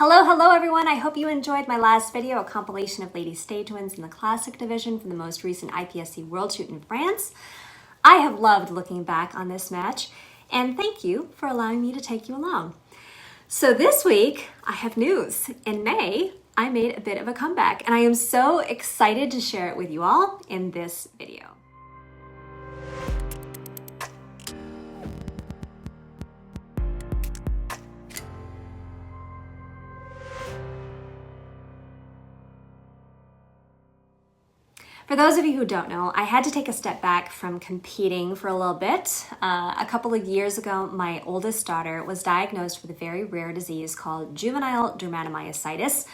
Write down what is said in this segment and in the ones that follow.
Hello everyone. I hope you enjoyed my last video, a compilation of ladies stage wins in the classic division from the most recent IPSC World Shoot in France. I have loved looking back on this match, and thank you for allowing me to take you along. So this week, I have news. In May, I made a bit of a comeback, and I am so excited to share it with you all in this video. For those of you who don't know, I had to take a step back from competing for a little bit. A couple of years ago, my oldest daughter was diagnosed with a very rare disease called juvenile dermatomyositis.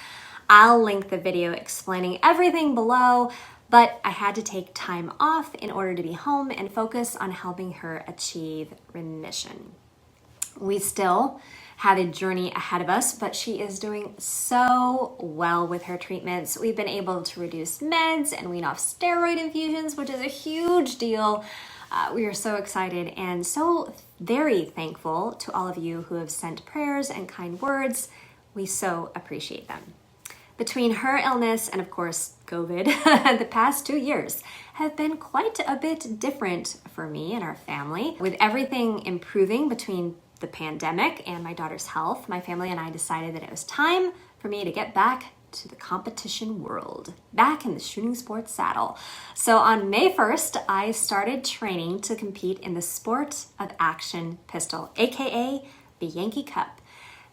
I'll link the video explaining everything below, but I had to take time off in order to be home and focus on helping her achieve remission. We still have a journey ahead of us, but she is doing so well with her treatments. We've been able to reduce meds and wean off steroid infusions, which is a huge deal. We are so excited and so very thankful to all of you who have sent prayers and kind words. We so appreciate them. Between her illness and, of course, COVID, the past 2 years have been quite a bit different for me and our family. With everything improving between the pandemic and my daughter's health, my family and I decided that it was time for me to get back to the competition world, back in the shooting sports saddle. So on May 1st, I started training to compete in the Sport of Action Pistol, aka Bianchi Cup.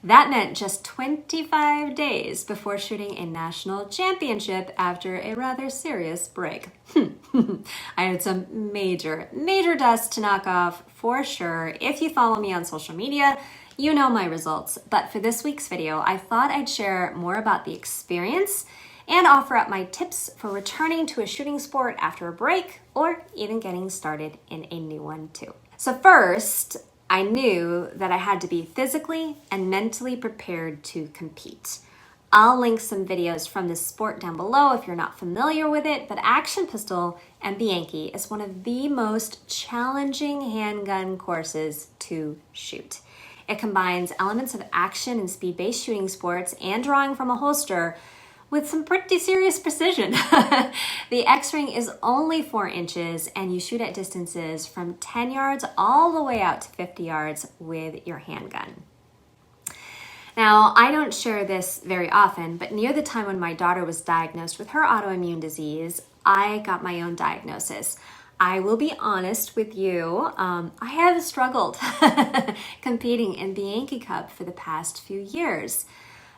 That meant just 25 days before shooting a national championship after a rather serious break. I had some major dust to knock off for sure. If you follow me on social media, you know my results. But for this week's video, I thought I'd share more about the experience and offer up my tips for returning to a shooting sport after a break or even getting started in a new one too. So first, I knew that I had to be physically and mentally prepared to compete. I'll link some videos from this sport down below if you're not familiar with it, but Action Pistol and Bianchi is one of the most challenging handgun courses to shoot. It combines elements of action and speed-based shooting sports and drawing from a holster with some pretty serious precision. The X-ring is only 4 inches and you shoot at distances from 10 yards all the way out to 50 yards with your handgun. Now, I don't share this very often, but near the time when my daughter was diagnosed with her autoimmune disease, I got my own diagnosis. I will be honest with you, I have struggled competing in Bianchi Cup for the past few years.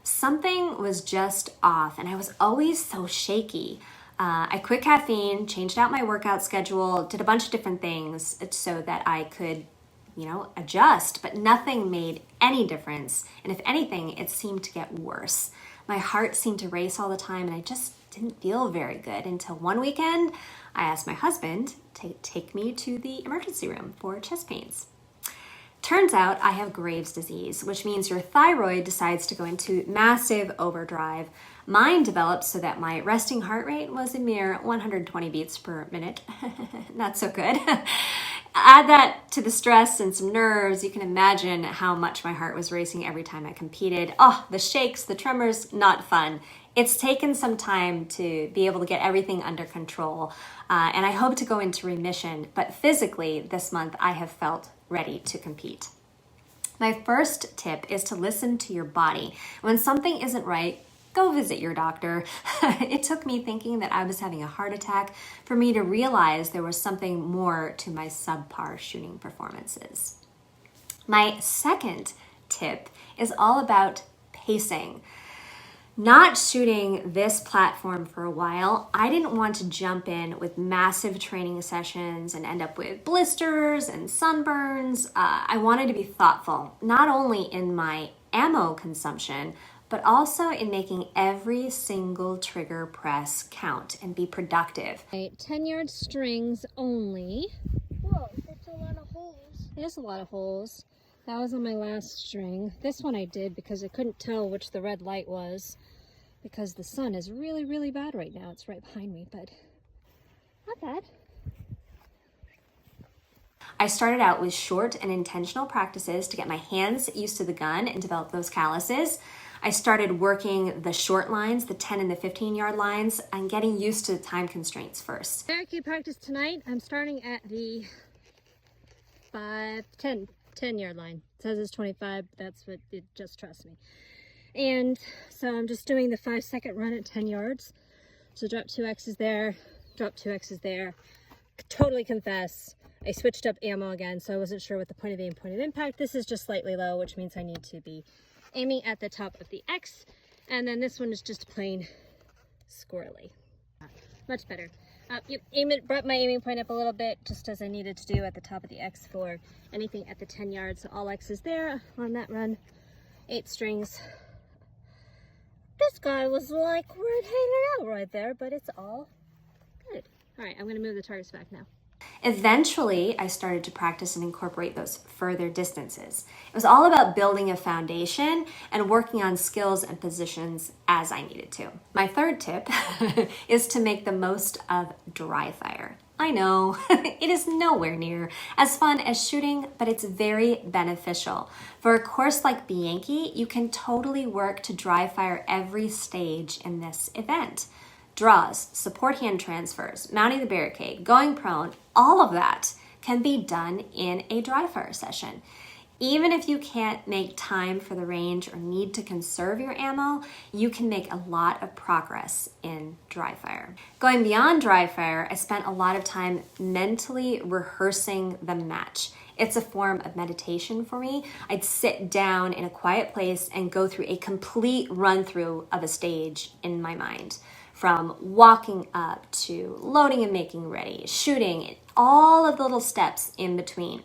Something was just off and I was always so shaky. I quit caffeine, changed out my workout schedule, did a bunch of different things so that I could, adjust, but nothing made any difference. And if anything, it seemed to get worse. My heart seemed to race all the time and I just didn't feel very good until one weekend I asked my husband to take me to the emergency room for chest pains. Turns out I have Graves' disease, which means your thyroid decides to go into massive overdrive. Mine developed so that my resting heart rate was a mere 120 beats per minute. Not so good. Add that to the stress and some nerves, you can imagine how much my heart was racing every time I competed. Oh, the shakes, the tremors, not fun. It's taken some time to be able to get everything under control, and I hope to go into remission, but physically this month I have felt ready to compete. My first tip is to listen to your body. When something isn't right, go visit your doctor. It took me thinking that I was having a heart attack for me to realize there was something more to my subpar shooting performances. My second tip is all about pacing. Not shooting this platform for a while, I didn't want to jump in with massive training sessions and end up with blisters and sunburns. I wanted to be thoughtful, not only in my ammo consumption, but also in making every single trigger press count and be productive. 10-yard strings only. Whoa, that's a lot of holes. It is a lot of holes. That was on my last string. This one I did because I couldn't tell which the red light was because the sun is really bad right now. It's right behind me, but not bad. I started out with short and intentional practices to get my hands used to the gun and develop those calluses. I started working the short lines, the 10 and the 15-yard lines, and getting used to the time constraints first. Archery practice tonight, I'm starting at the 10-yard line. It says it's 25, but that's what it, just trust me. And so I'm just doing the 5-second run at 10 yards. So drop 2 X's there, drop 2 X's there. Totally confess, I switched up ammo again, so I wasn't sure what the point of aim, point of impact. This is just slightly low, which means I need to be aiming at the top of the X. And then this one is just plain squirrely. Much better. Brought my aiming point up a little bit, just as I needed to do at the top of the X for anything at the 10 yards. So all X's there on that run. 8 strings. This guy was like right hanging out right there, but it's all good. All right, I'm going to move the targets back now. Eventually, I started to practice and incorporate those further distances. It was all about building a foundation and working on skills and positions as I needed to. My third tip is to make the most of dry fire. I know, it is nowhere near as fun as shooting, but it's very beneficial. For a course like Bianchi, you can totally work to dry fire every stage in this event. Draws, support hand transfers, mounting the barricade, going prone, all of that can be done in a dry fire session. Even if you can't make time for the range or need to conserve your ammo, you can make a lot of progress in dry fire. Going beyond dry fire, I spent a lot of time mentally rehearsing the match. It's a form of meditation for me. I'd sit down in a quiet place and go through a complete run through of a stage in my mind. From walking up to loading and making ready, shooting, all of the little steps in between.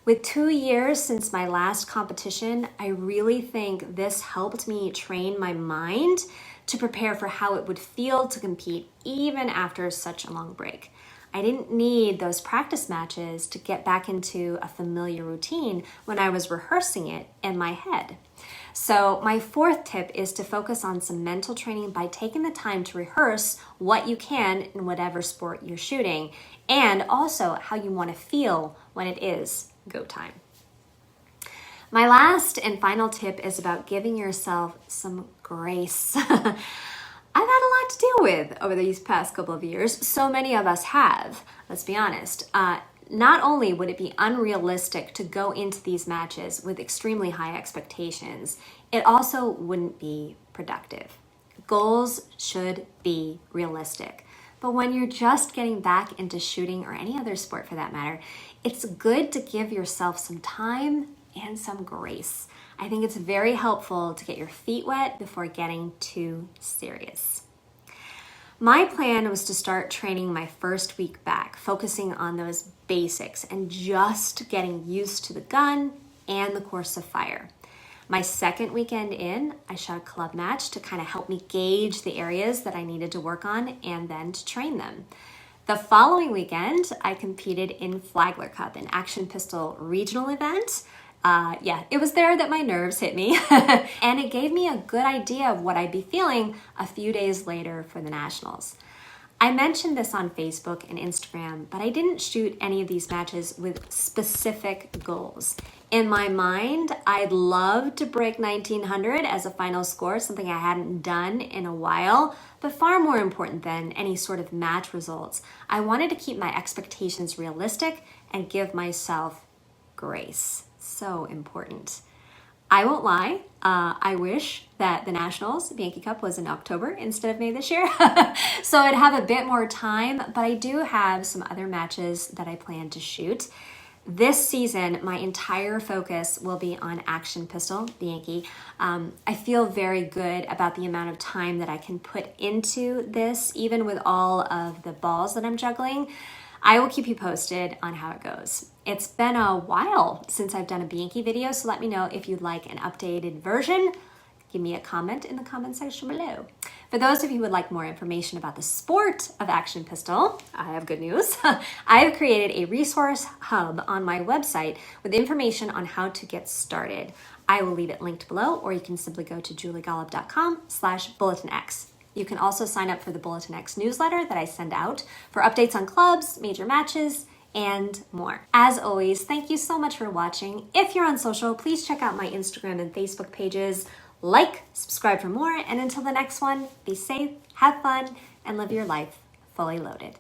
With 2 years since my last competition, I really think this helped me train my mind to prepare for how it would feel to compete even after such a long break. I didn't need those practice matches to get back into a familiar routine when I was rehearsing it in my head. So my fourth tip is to focus on some mental training by taking the time to rehearse what you can in whatever sport you're shooting, and also how you want to feel when it is go time. My last and final tip is about giving yourself some grace. I've had a lot to deal with over these past couple of years. So many of us have, let's be honest. Not only would it be unrealistic to go into these matches with extremely high expectations, it also wouldn't be productive. Goals should be realistic. But when you're just getting back into shooting, or any other sport for that matter, it's good to give yourself some time and some grace. I think it's very helpful to get your feet wet before getting too serious. My plan was to start training my first week back, focusing on those basics and just getting used to the gun and the course of fire. My second weekend in, I shot a club match to kind of help me gauge the areas that I needed to work on and then to train them. The following weekend, I competed in Flagler Cup, an action pistol regional event. It was there that my nerves hit me, and it gave me a good idea of what I'd be feeling a few days later for the nationals. I mentioned this on Facebook and Instagram, but I didn't shoot any of these matches with specific goals. In my mind, I'd love to break 1900 as a final score, something I hadn't done in a while, but far more important than any sort of match results, I wanted to keep my expectations realistic and give myself grace. So important. I won't lie, I wish that the Nationals, Bianchi Cup, was in October instead of May this year. So I'd have a bit more time, but I do have some other matches that I plan to shoot. This season, my entire focus will be on action pistol, Bianchi. I feel very good about the amount of time that I can put into this, even with all of the balls that I'm juggling. I will keep you posted on how it goes. It's been a while since I've done a Bianchi video, so let me know if you'd like an updated version. Give me a comment in the comment section below. For those of you who would like more information about the sport of action pistol, I have good news. I have created a resource hub on my website with information on how to get started. I will leave it linked below, or you can simply go to juliegolob.com/bulletinx. You can also sign up for the Bulletin X newsletter that I send out for updates on clubs, major matches, and more. As always, thank you so much for watching. If you're on social, please check out my Instagram and Facebook pages. Like, subscribe for more, and until the next one, be safe, have fun, and live your life fully loaded.